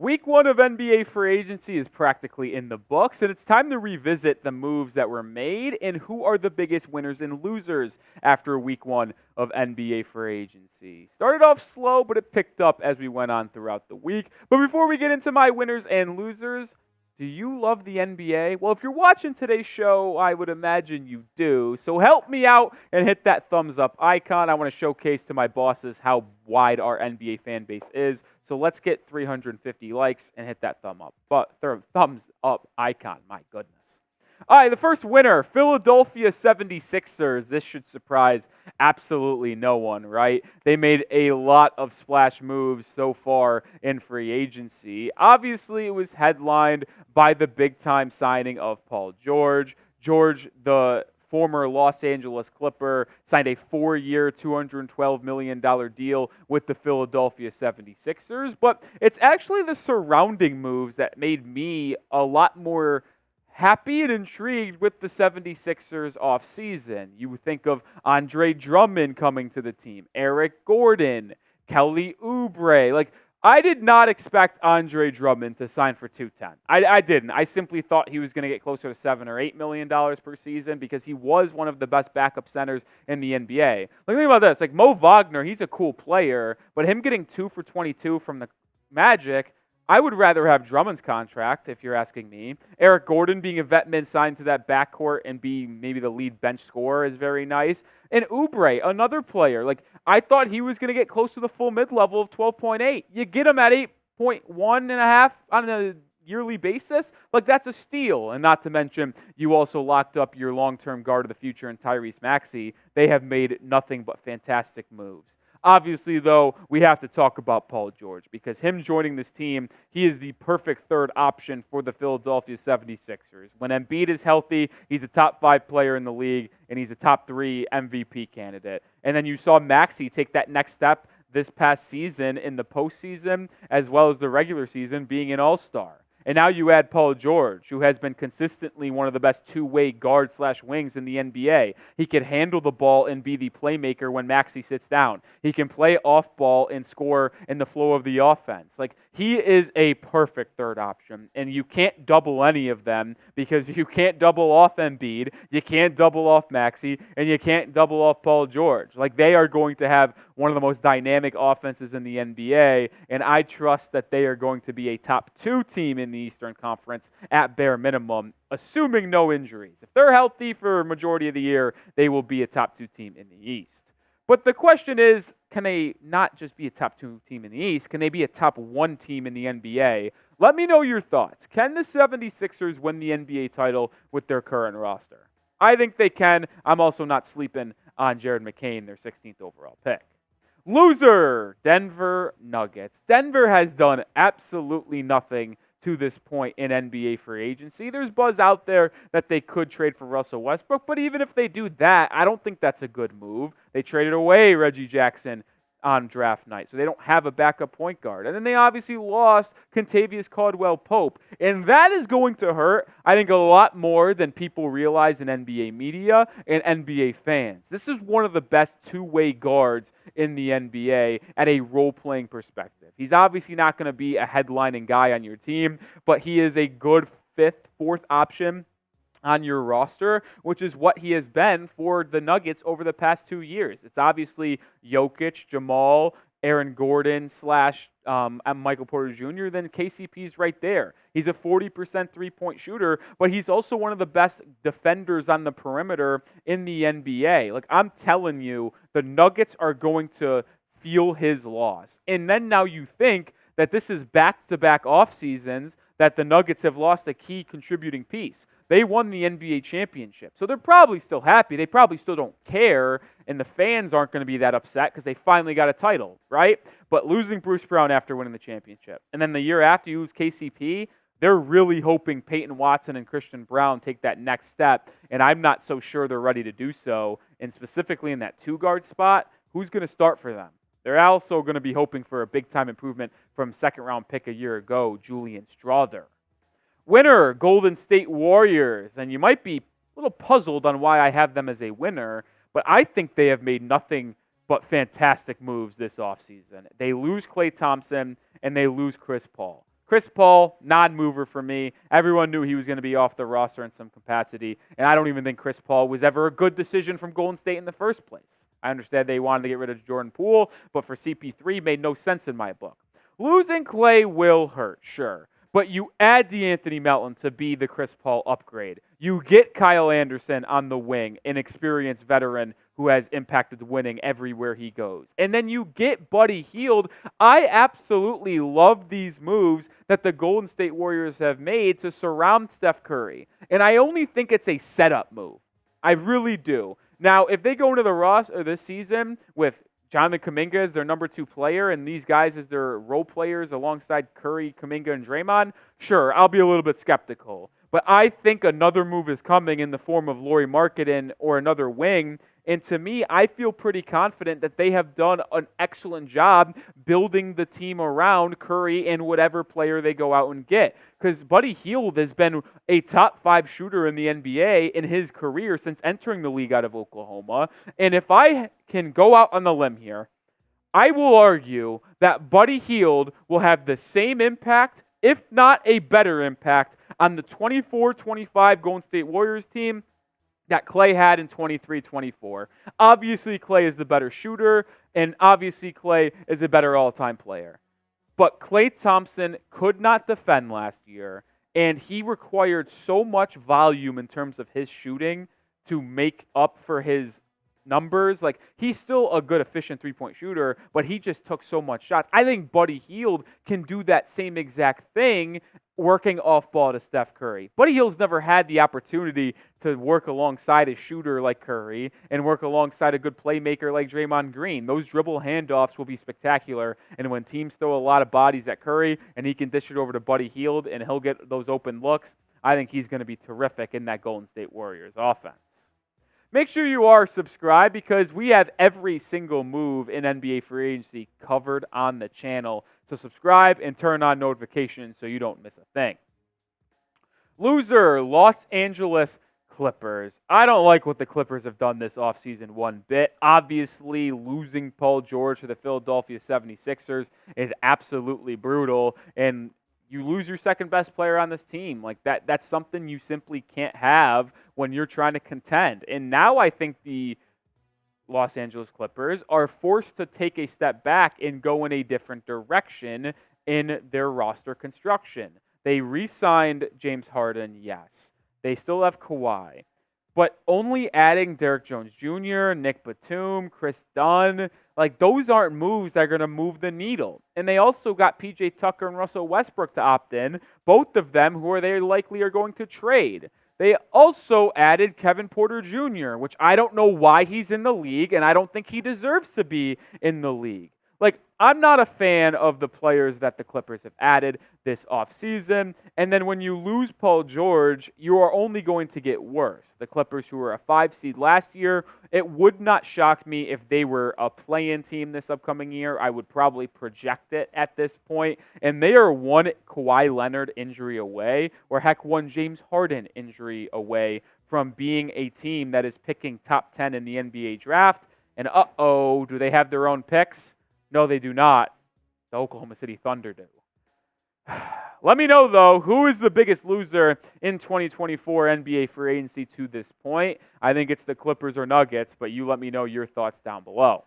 Week 1 of NBA free agency is practically in the books, and it's time to revisit the moves that were made and who are the biggest winners and losers after Week 1 of NBA free agency. Started off slow, but it picked up as we went on throughout the week. But before we get into my winners and losers, do you love the NBA? Well, if you're watching today's show, I would imagine you do. So help me out and hit that thumbs up icon. I want to showcase to my bosses how wide our NBA fan base is. So let's get 350 likes and hit that thumbs up icon. My goodness. All right, the first winner, Philadelphia 76ers. This should surprise absolutely no one, right? They made a lot of splash moves so far in free agency. Obviously, it was headlined by the big-time signing of Paul George. George, the former Los Angeles Clipper, signed a 4-year, $212 million deal with the Philadelphia 76ers. But it's actually the surrounding moves that made me a lot more happy and intrigued with the 76ers offseason. You think of Andre Drummond coming to the team, Eric Gordon, Kelly Oubre. I did not expect Andre Drummond to sign for $210. I didn't. I simply thought he was going to get closer to $7 or $8 million per season because he was one of the best backup centers in the NBA. Think about this. Mo Wagner, he's a cool player, but him getting 2 for 22 from the Magic, I would rather have Drummond's contract, if you're asking me. Eric Gordon being a vet min signed to that backcourt and be maybe the lead bench scorer is very nice. And Oubre, another player. I thought he was going to get close to the full mid-level of 12.8. You get him at 8.1.5 on a yearly basis. That's a steal. And not to mention, you also locked up your long-term guard of the future in Tyrese Maxey. They have made nothing but fantastic moves. Obviously, though, we have to talk about Paul George because him joining this team, he is the perfect third option for the Philadelphia 76ers. When Embiid is healthy, he's a top 5 player in the league, and he's a top 3 MVP candidate. And then you saw Maxey take that next step this past season in the postseason as well as the regular season being an all-star. And now you add Paul George, who has been consistently one of the best two-way guard/wings in the NBA. He can handle the ball and be the playmaker when Maxey sits down. He can play off ball and score in the flow of the offense. He is a perfect third option, and you can't double any of them because you can't double off Embiid, you can't double off Maxey, and you can't double off Paul George. They are going to have one of the most dynamic offenses in the NBA, and I trust that they are going to be a top 2 team in the Eastern Conference at bare minimum, assuming no injuries. If they're healthy for a majority of the year, they will be a top 2 team in the East. But the question is, can they not just be a top 2 team in the East? Can they be a top 1 team in the NBA? Let me know your thoughts. Can the 76ers win the NBA title with their current roster? I think they can. I'm also not sleeping on Jared McCain, their 16th overall pick. Loser, Denver Nuggets. Denver has done absolutely nothing to this point in NBA free agency. There's buzz out there that they could trade for Russell Westbrook, but even if they do that, I don't think that's a good move. They traded away Reggie Jackson on draft night, so they don't have a backup point guard. And then they obviously lost Kentavious Caldwell-Pope, and that is going to hurt, I think, a lot more than people realize in NBA media and NBA fans. This is one of the best two-way guards in the NBA at a role-playing perspective. He's obviously not going to be a headlining guy on your team, but he is a good fourth option on your roster, which is what he has been for the Nuggets over the past 2 years. It's obviously Jokic, Jamal, Aaron Gordon / Michael Porter Jr., then KCP's right there. He's a 40% three-point shooter, but he's also one of the best defenders on the perimeter in the NBA. I'm telling you, the Nuggets are going to feel his loss. And then now you think that this is back-to-back off seasons that the Nuggets have lost a key contributing piece. They won the NBA championship, so they're probably still happy. They probably still don't care, and the fans aren't going to be that upset because they finally got a title, right? But losing Bruce Brown after winning the championship, and then the year after you lose KCP, they're really hoping Peyton Watson and Christian Brown take that next step, and I'm not so sure they're ready to do so. And specifically in that two-guard spot, who's going to start for them? They're also going to be hoping for a big-time improvement from second-round pick a year ago, Julian Strawther. Winner, Golden State Warriors. And you might be a little puzzled on why I have them as a winner, but I think they have made nothing but fantastic moves this offseason. They lose Klay Thompson, and they lose Chris Paul. Chris Paul, non-mover for me. Everyone knew he was going to be off the roster in some capacity, and I don't even think Chris Paul was ever a good decision from Golden State in the first place. I understand they wanted to get rid of Jordan Poole, but for CP3 made no sense in my book. Losing Klay will hurt, sure. But you add De'Anthony Melton to be the Chris Paul upgrade. You get Kyle Anderson on the wing, an experienced veteran who has impacted winning everywhere he goes. And then you get Buddy Hield. I absolutely love these moves that the Golden State Warriors have made to surround Steph Curry. And I only think it's a setup move. I really do. Now, if they go into the roster this season with Jonathan Kuminga as their number 2 player and these guys as their role players alongside Curry, Kuminga, and Draymond, sure, I'll be a little bit skeptical. But I think another move is coming in the form of Lauri Markkanen or another wing. And to me, I feel pretty confident that they have done an excellent job building the team around Curry and whatever player they go out and get. Because Buddy Hield has been a top 5 shooter in the NBA in his career since entering the league out of Oklahoma. And if I can go out on the limb here, I will argue that Buddy Hield will have the same impact, if not a better impact, on the 24-25 Golden State Warriors team that Klay had in 23-24. Obviously, Klay is the better shooter, and obviously Klay is a better all-time player. But Klay Thompson could not defend last year, and he required so much volume in terms of his shooting to make up for his numbers. Like, he's still a good, efficient three-point shooter, but he just took so much shots. I think Buddy Hield can do that same exact thing working off ball to Steph Curry. Buddy Hield's never had the opportunity to work alongside a shooter like Curry and work alongside a good playmaker like Draymond Green. Those dribble handoffs will be spectacular, and when teams throw a lot of bodies at Curry and he can dish it over to Buddy Hield and he'll get those open looks, I think he's going to be terrific in that Golden State Warriors offense. Make sure you are subscribed because we have every single move in NBA free agency covered on the channel. So subscribe and turn on notifications so you don't miss a thing. Loser, Los Angeles Clippers. I don't like what the Clippers have done this offseason one bit. Obviously, losing Paul George to the Philadelphia 76ers is absolutely brutal, and you lose your second best player on this team. Like that's something you simply can't have when you're trying to contend. And now I think the Los Angeles Clippers are forced to take a step back and go in a different direction in their roster construction. They re-signed James Harden, yes. They still have Kawhi. But only adding Derrick Jones Jr., Nick Batum, Chris Dunn, like those aren't moves that are going to move the needle. And they also got PJ Tucker and Russell Westbrook to opt in, both of them who are they likely are going to trade. They also added Kevin Porter Jr., which I don't know why he's in the league, and I don't think he deserves to be in the league. Like, I'm not a fan of the players that the Clippers have added this offseason. And then when you lose Paul George, you are only going to get worse. The Clippers, who were a 5 seed last year, it would not shock me if they were a play-in team this upcoming year. I would probably project it at this point. And they are one Kawhi Leonard injury away, or heck, one James Harden injury away from being a team that is picking top 10 in the NBA draft. And do they have their own picks? No, they do not. The Oklahoma City Thunder do. Let me know, though, who is the biggest loser in 2024 NBA free agency to this point. I think it's the Clippers or Nuggets, but you let me know your thoughts down below.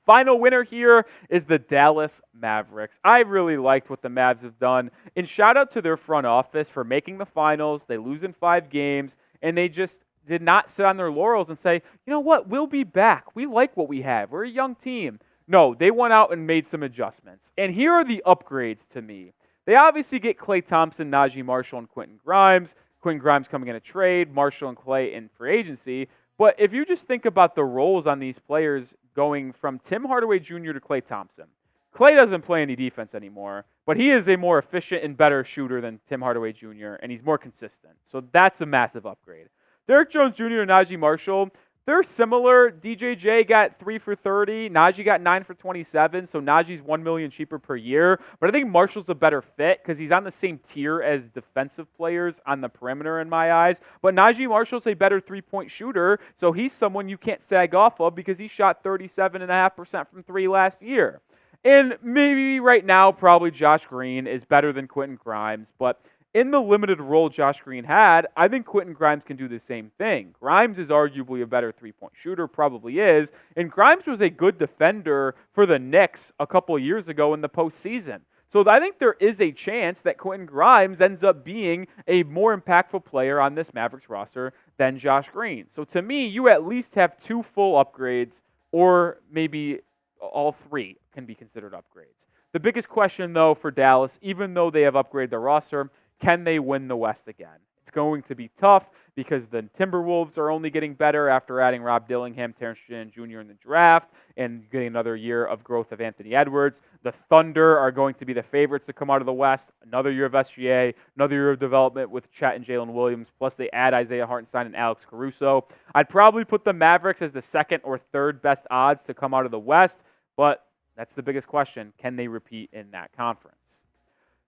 Final winner here is the Dallas Mavericks. I really liked what the Mavs have done. And shout out to their front office for making the finals. They lose in 5 games, and they just did not sit on their laurels and say, you know what, we'll be back. We like what we have. We're a young team. No, they went out and made some adjustments. And here are the upgrades to me. They obviously get Klay Thompson, Najee Marshall, and Quentin Grimes. Quentin Grimes coming in a trade, Marshall and Klay in free agency. But if you just think about the roles on these players going from Tim Hardaway Jr. to Klay Thompson, Klay doesn't play any defense anymore, but he is a more efficient and better shooter than Tim Hardaway Jr., and he's more consistent. So that's a massive upgrade. Derrick Jones Jr. and Najee Marshall, they're similar. DJJ got 3 for 30. Najee got 9 for 27. So Najee's $1 million cheaper per year. But I think Marshall's a better fit because he's on the same tier as defensive players on the perimeter in my eyes. But Najee Marshall's a better three-point shooter. So he's someone you can't sag off of because he shot 37.5% from 3 last year. And maybe right now, probably Josh Green is better than Quentin Grimes, but in the limited role Josh Green had, I think Quentin Grimes can do the same thing. Grimes is arguably a better three-point shooter, probably is, and Grimes was a good defender for the Knicks a couple of years ago in the postseason. So I think there is a chance that Quentin Grimes ends up being a more impactful player on this Mavericks roster than Josh Green. So to me, you at least have 2 full upgrades, or maybe all 3 can be considered upgrades. The biggest question, though, for Dallas, even though they have upgraded their roster, can they win the West again? It's going to be tough because the Timberwolves are only getting better after adding Rob Dillingham, Terrence Shannon Jr. in the draft and getting another year of growth of Anthony Edwards. The Thunder are going to be the favorites to come out of the West. Another year of SGA, another year of development with Chet and Jalen Williams, plus they add Isaiah Hartenstein and Alex Caruso. I'd probably put the Mavericks as the 2nd or 3rd best odds to come out of the West, but that's the biggest question. Can they repeat in that conference?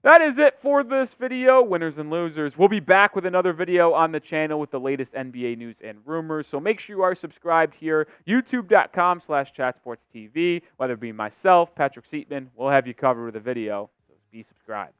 That is it for this video, winners and losers. We'll be back with another video on the channel with the latest NBA news and rumors. So make sure you are subscribed here, youtube.com/chatsportstv. Whether it be myself, Patrick Seatman, we'll have you covered with a video. So be subscribed.